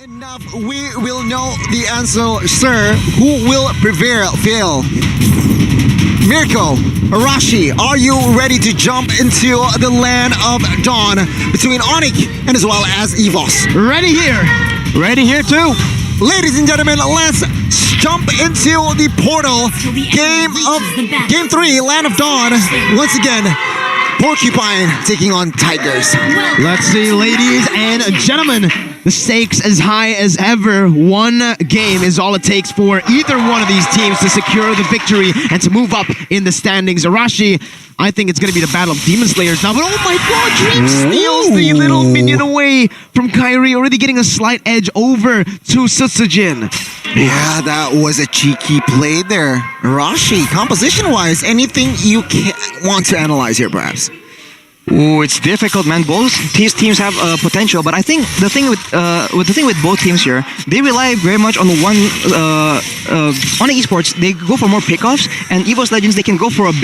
enough, we will know the answer, sir. Who will prevail? Mirko, Arashi, are you ready to jump into the land of dawn between Onic and as well as Evos? Ready here. Ready here too. Ladies and gentlemen, let's jump into the portal. Game 3, Land of Dawn. Once again, Porcupine taking on Tigers. Let's see, ladies and gentlemen. The stakes as high as ever. One game is all it takes for either one of these teams to secure the victory and to move up in the standings. Arashi, I think it's going to be the battle of Demon Slayers now, but oh my god, Dream steals the little minion away from Kairi, already getting a slight edge over to Sutsujin. Yeah, that was a cheeky play there. Arashi, composition-wise, anything you want to analyze here, perhaps? Ooh, it's difficult, man. Both these teams have potential, but I think the thing with both teams here, they rely very much on one. Onic Esports, they go for more pickoffs, and Evos Legends, they can go for a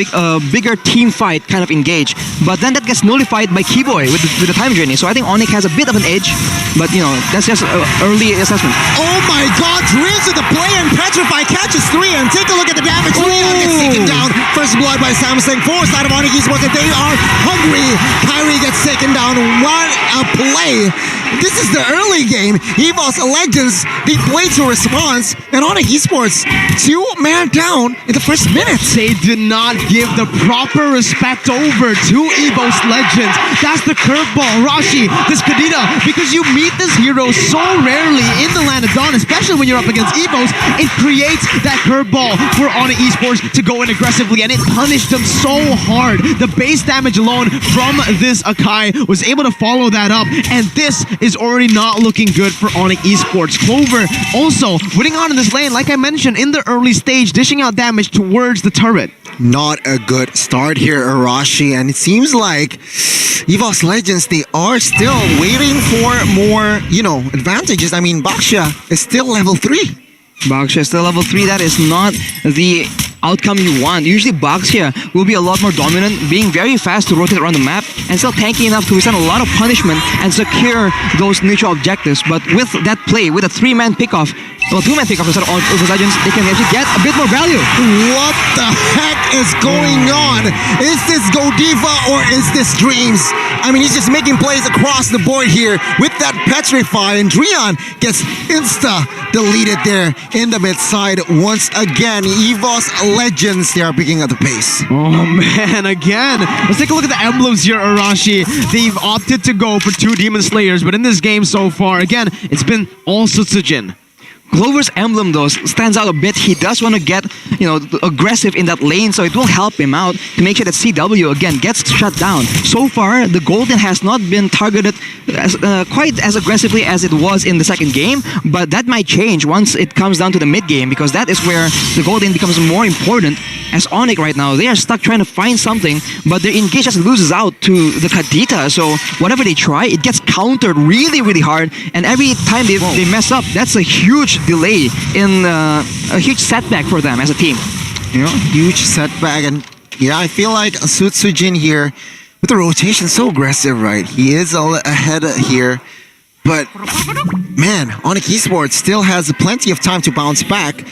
bigger team fight kind of engage. But then that gets nullified by Keyboy with the time journey. So I think Onic has a bit of an edge, but you know that's just early assessment. Oh my God! Dreams with the play and Petrify catches 3, and take a look at the damage. Leon gets taken down. First blood by Samsung. 4 side of Onic Esports, and they are hungry. Kairi gets taken down. What a play! This is the early game. Evos Legends, they play to response, and Onic Esports, 2-man down in the first minute. They did not give the proper respect over to Evos Legends. That's the curveball, Rashi, this Kadita, because you meet this hero so rarely in the Land of Dawn, especially when you're up against Evos, it creates that curveball for Onic Esports to go in aggressively, and it punished them so hard. The base damage alone from this Akai was able to follow that up, and this is already not looking good for Onic Esports. Clover also winning on in this lane, like I mentioned, in the early stage, dishing out damage towards the turret. Not a good start here, Arashi, and it seems like Evos Legends, they are still waiting for more, advantages. I mean, Baxia is still level 3. Baxia is still level 3. That is not the outcome you want. Usually Baxia will be a lot more dominant, being very fast to rotate around the map and still tanky enough to withstand a lot of punishment and secure those neutral objectives. But with that play, with a 3-man pickoff, well, 2-man pickoff instead of Evos Legends, they can actually get a bit more value. What the heck is going on? Is this Godiva or is this Dreams? I mean, he's just making plays across the board here with that Petrify, and Dreon gets insta-deleted there in the mid side once again. Evos Legends, they are picking up the pace. Oh man, again. Let's take a look at the emblems here, Arashi. They've opted to go for 2 Demon Slayers, but in this game so far, again, it's been all Sutsujin. Clover's emblem though stands out a bit. He does want to get, aggressive in that lane, so it will help him out to make sure that CW again gets shut down. So far, the Golden has not been targeted quite as aggressively as it was in the second game, but that might change once it comes down to the mid game, because that is where the Golden becomes more important. As Onic right now, they are stuck trying to find something, but their engage just loses out to the Kadita. So whatever they try, it gets countered really, really hard, and every time they mess up, that's a huge delay in a huge setback for them as a team. Huge setback, and yeah, I feel like Sutsujin here with the rotation so aggressive, right? He is ahead here, but man, Onic Esports still has plenty of time to bounce back.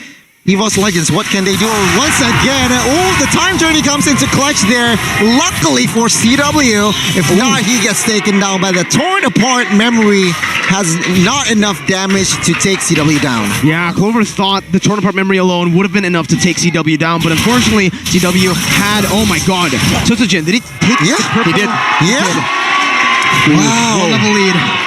Evos Legends, what can they do? Once again, the time journey comes into clutch there. Luckily for CW, if not, he gets taken down by the torn apart memory. Has not enough damage to take CW down. Yeah, Clover thought the torn apart memory alone would have been enough to take CW down, but unfortunately, CW had, oh my god, Sutsujin, did he take the purple? He did. Yeah. Wow. 1-level lead.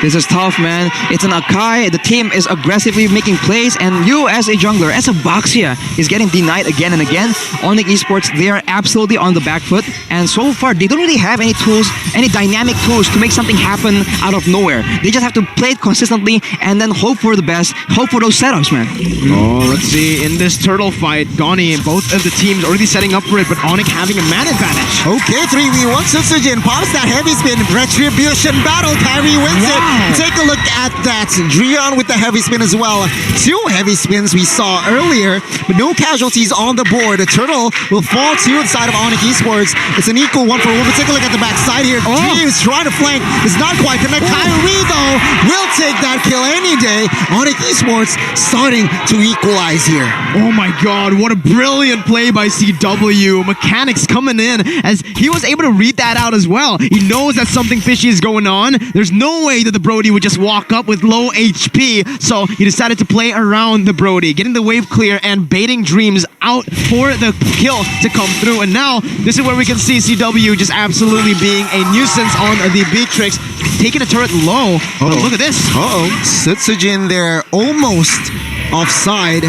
This is tough, man. It's an Akai. The team is aggressively making plays, and you as a jungler, as a Baxia, is getting denied again and again. Onic Esports, they are absolutely on the back foot, and so far, they don't really have any tools, any dynamic tools to make something happen out of nowhere. They just have to play it consistently and then hope for the best, hope for those setups, man. Oh, let's see. In this turtle fight, Goni, both of the teams already setting up for it, but Onic having a man advantage. Okay, 3v1. Sutsujin pops that heavy spin. Retribution battle. Kairi wins it. Wow. Take a look at that. Drion with the heavy spin as well. 2 heavy spins we saw earlier, but no casualties on the board. The turtle will fall to the side of Onic Esports. It's an equal 1-for-1. But take a look at the backside here. Dreams trying to flank. It's not quite connect. Kyrie though will take that kill any day. Onic Esports starting to equalize here. Oh my god, what a brilliant play by CW. Mechanics coming in as he was able to read that out as well. He knows that something fishy is going on. There's no way that the Brody would just walk up with low HP, so he decided to play around the Brody, getting the wave clear and baiting Dreams out for the kill to come through. And now, this is where we can see CW just absolutely being a nuisance on the Beatrix, taking a turret low. But look at this. Sutsujin there almost offside.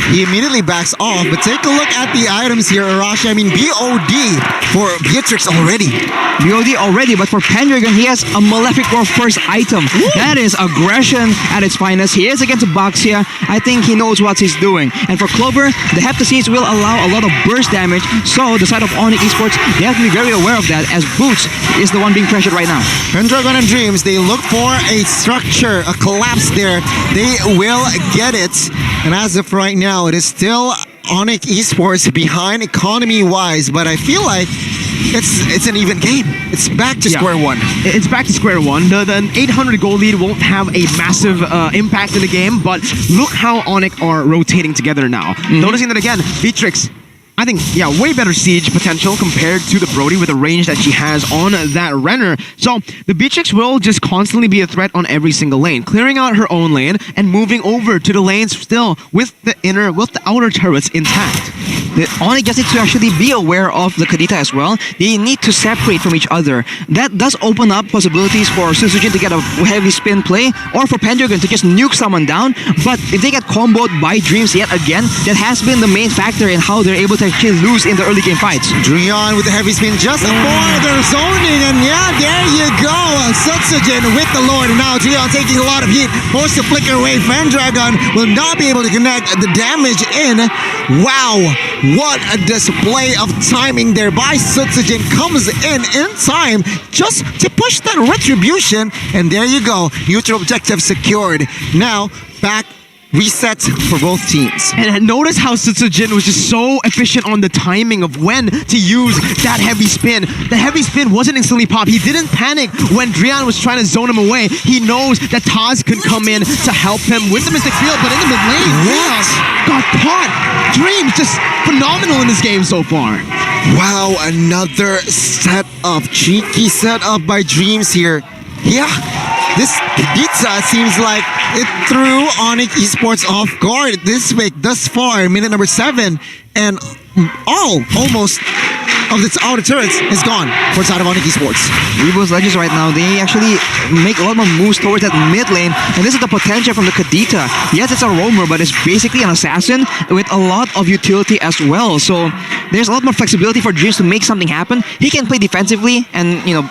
He immediately backs off, but take a look at the items here, Arashi. I mean, BOD for Beatrix already. BOD already, but for Pendragon, he has a Malefic Roar first item. That is aggression at its finest. He is against Baxia. I think he knows what he's doing. And for Clover, the Heptaseeds will allow a lot of burst damage, so the side of Onic Esports, they have to be very aware of that, as Boots is the one being pressured right now. Pendragon and Dreams, they look for a structure, a collapse there. They will get it. And as of right now, it is still Onic Esports behind economy-wise, but I feel like it's an even game. It's back to square one. It's back to square one. The 800 goal lead won't have a massive impact in the game, but look how Onic are rotating together now. Noticing that again, Beatrix, I think, way better siege potential compared to the Brody with the range that she has on that Renner. So the Beatrix will just constantly be a threat on every single lane, clearing out her own lane and moving over to the lanes still with the outer turrets intact. The Onic just needs to actually be aware of the Kadita as well. They need to separate from each other. That does open up possibilities for Sutsujin to get a heavy spin play, or for Pendragon to just nuke someone down. But if they get comboed by Dreams yet again, that has been the main factor in how they're able to actually lose in the early game fights. Drion with the heavy spin just for their zoning, and there you go. Sutsujin with the Lord. Now Drion taking a lot of heat, forced to flicker away. Pendragon will not be able to connect the damage in. Wow. What a display of timing there by Sutsujin. Comes in time just to push that retribution. And there you go. Neutral objective secured. Now, back reset for both teams. And notice how Sutsujin was just so efficient on the timing of when to use that heavy spin. The heavy spin wasn't instantly pop. He didn't panic when Drion was trying to zone him away. He knows that Taz could come in to help him with the Mystic Field, but in the mid lane, Drion got caught. Dreams just phenomenal in this game so far. Wow, another setup. Cheeky setup by Dreams here. Yeah. This pizza seems like it threw Onic Esports off guard this week thus far, minute number 7, and almost of its outer turrets is gone for side of Onic Esports. Evos Legends right now, they actually make a lot more moves towards that mid lane, and this is the potential from the Kadita. Yes, it's a roamer, but it's basically an assassin with a lot of utility as well. So there's a lot more flexibility for Dreams to make something happen. He can play defensively and,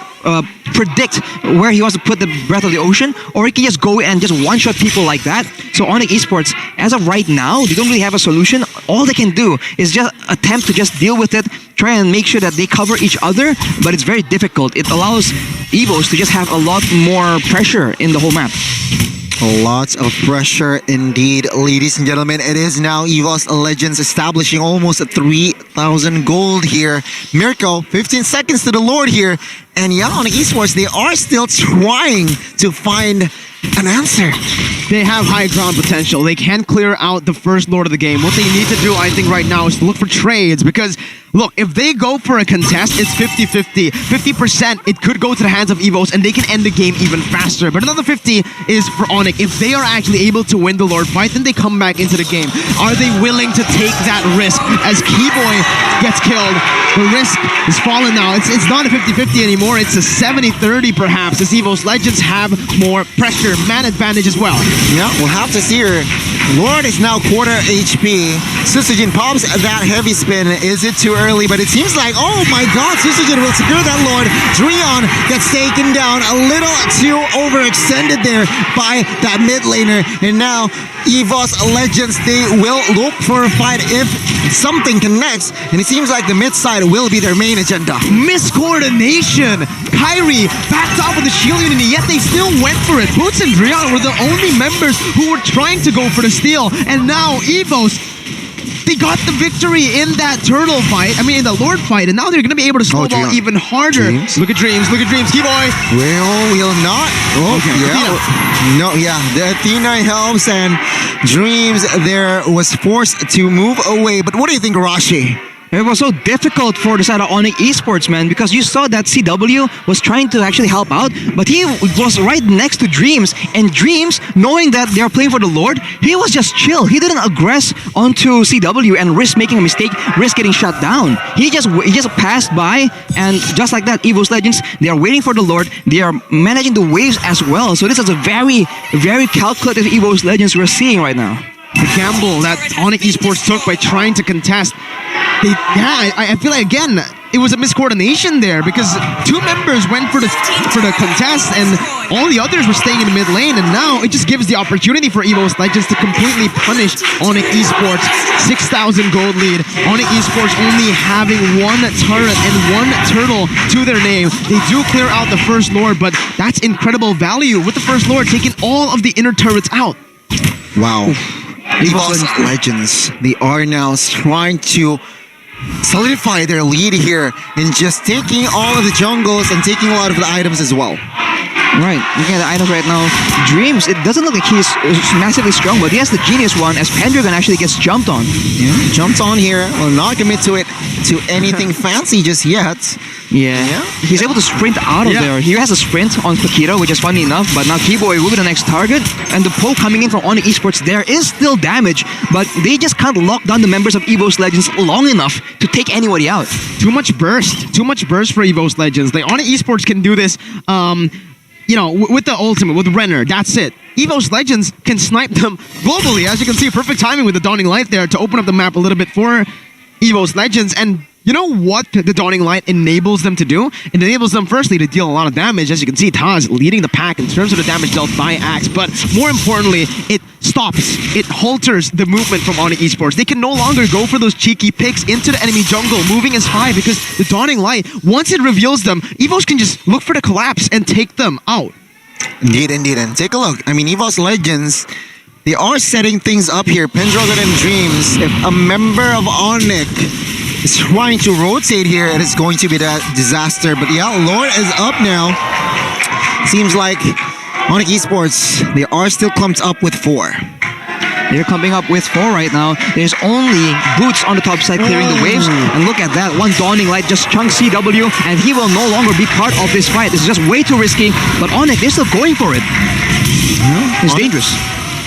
predict where he wants to put the Breath of the Ocean, or he can just go and just one-shot people like that. So Onic Esports, as of right now, they don't really have a solution. All they can do is just attempt to just deal with it, try and make sure that they cover each other, but it's very difficult. It allows Evos to just have a lot more pressure in the whole map. Lots of pressure indeed, ladies and gentlemen. It is now Evos Legends establishing almost 3,000 gold here. Mirko, 15 seconds to the Lord here. And Onic Esports, they are still trying to find an answer. They have high ground potential. They can clear out the first Lord of the game. What they need to do, I think, right now is to look for trades, because look, if they go for a contest, it's 50-50. 50%, it could go to the hands of Evos, and they can end the game even faster. But another 50 is for Onic. If they are actually able to win the Lord fight, then they come back into the game. Are they willing to take that risk? As Keyboy gets killed, the risk is fallen now. It's not a 50-50 anymore. It's a 70-30 perhaps, as Evos Legends have more pressure, man advantage as well. Yeah, we'll have to see here. Lord is now quarter HP. Sutsujin pops that heavy spin. Is it too early, but it seems like, oh my god, Susujin will secure that Lord. Dreon gets taken down a little too overextended there by that mid laner. And now, Evos Legends, they will look for a fight if something connects. And it seems like the mid side will be their main agenda. Miscoordination. Kyrie backed off with the shield unity, yet they still went for it. Boots and Dreon were the only members who were trying to go for the steal. And now Evos, they got the victory in that turtle fight. I mean, in the Lord fight. And now they're going to be able to snowball Dreon. even harder. Dreams. Look at Dreams. Look at Dreams. Key-boy. Will not. Oh, Okay, yeah. No, yeah. The Athena helps and Dreams there was forced to move away. But what do you think, Rashi? It was so difficult for the side of Onic Esports, man, because you saw that CW was trying to actually help out, but he was right next to Dreams, and Dreams, knowing that they are playing for the Lord, he was just chill. He didn't aggress onto CW and risk making a mistake, risk getting shut down. He just passed by, and just like that, Evos Legends, they are waiting for the Lord. They are managing the waves as well. So this is a very, very calculative Evos Legends we're seeing right now. The gamble that Onic Esports took by trying to contest. I feel like, again, it was a miscoordination there because two members went for the contest and all the others were staying in the mid lane, and now it just gives the opportunity for Evos Legends to completely punish Onic Esports. 6,000 gold lead. Onic Esports only having one turret and one turtle to their name. They do clear out the first Lord, but that's incredible value with the first Lord taking all of the inner turrets out. Wow. Evos Legends, they are now trying to solidify their lead here and just taking all of the jungles and taking a lot of the items as well. Right, looking at the items right now, Dreams, it doesn't look like he's massively strong, but he has the genius one as Pendragon actually gets jumped on. Yeah, jumped on here, will not commit to anything fancy just yet. Yeah. He's able to sprint out of there. He has a sprint on Fakira, which is funny enough, but now Keyboy will be the next target. And the poke coming in from Onic Esports, there is still damage, but they just can't lock down the members of Evos Legends long enough to take anybody out. Too much burst for Evos Legends. Like, Onic Esports can do this, with the ultimate, with Renner, that's it. Evos Legends can snipe them globally. As you can see, perfect timing with the Dawning Light there to open up the map a little bit for Evos Legends. And you know what the Dawning Light enables them to do? It enables them, firstly, to deal a lot of damage. As you can see, Taz leading the pack in terms of the damage dealt by Axe. But more importantly, it halters the movement from Onic Esports. They can no longer go for those cheeky picks into the enemy jungle, moving as high, because the Dawning Light, once it reveals them, Evos can just look for the collapse and take them out. Indeed. And take a look. I mean, Evos Legends, they are setting things up here. Pendragon and Dreams. If a member of Onic is trying to rotate here, it is going to be that disaster. But yeah, Lord is up now. Seems like Onic Esports, they are still clumped up with 4. They're clumping up with 4 right now. There's only Boots on the top side clearing the waves. And look at that. One Dawning Light just chunks CW, and he will no longer be part of this fight. This is just way too risky. But Onic, they're still going for it. It's dangerous.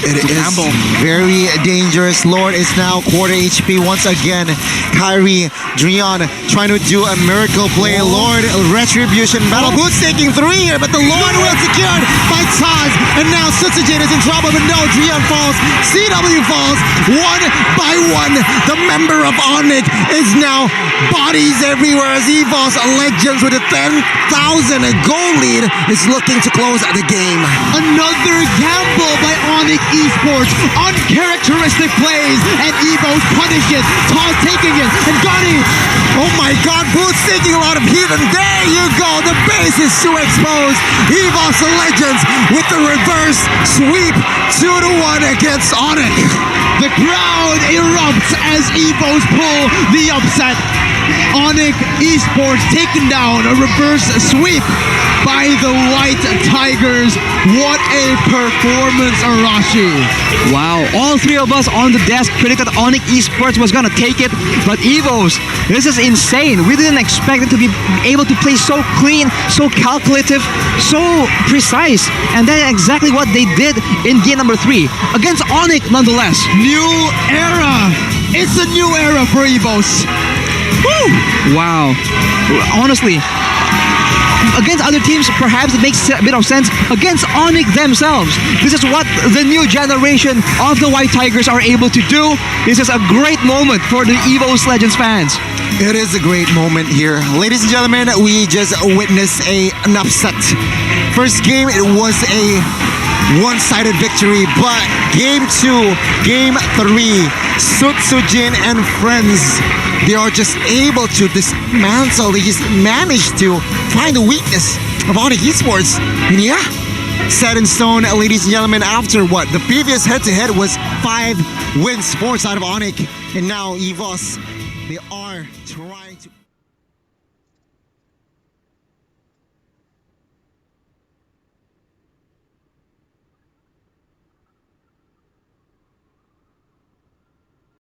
It is very dangerous. Lord is now quarter HP once again. Kyrie, Dreon trying to do a miracle play. Lord, Retribution battle. Boots taking 3 here, but the Lord will secured by Taz. And now Sutsujin is in trouble, but no, Dreon falls. CW falls one by one. The member of Onic is now bodies everywhere as Evos Legends with a 10,000 goal lead is looking to close the game. Another gamble by Onic Esports. Uncharacteristic plays, and Evos punish it. Toss taking it, and Gotti. Oh my god, Boots taking a lot of heat, and there you go. The base is too exposed. Evos Legends with the reverse sweep 2-1 against Onic. The crowd erupts as Evos pull the upset. Onic Esports taking down a reverse sweep by the White Tigers. What a performance, Arashi. Wow, all 3 of us on the desk predicted Onic Esports was gonna take it, but Evos, this is insane. We didn't expect it to be able to play so clean, so calculative, so precise, and that's exactly what they did in game number 3 against Onic nonetheless. New era. It's a new era for Evos. Woo! Wow. Honestly, against other teams, perhaps it makes a bit of sense. Against Onic themselves, this is what the new generation of the White Tigers are able to do. This is a great moment for the Evos Legends fans. It is a great moment here. Ladies and gentlemen, we just witnessed an upset. First game, it was a one-sided victory, but game 2, game 3, Sutsujin and friends, they are just able to dismantle. They just managed to find the weakness of Onic Esports. And yeah, set in stone, ladies and gentlemen, after what? The previous head-to-head was 5 wins, 4 out of Onic, and now Evos, they are trying to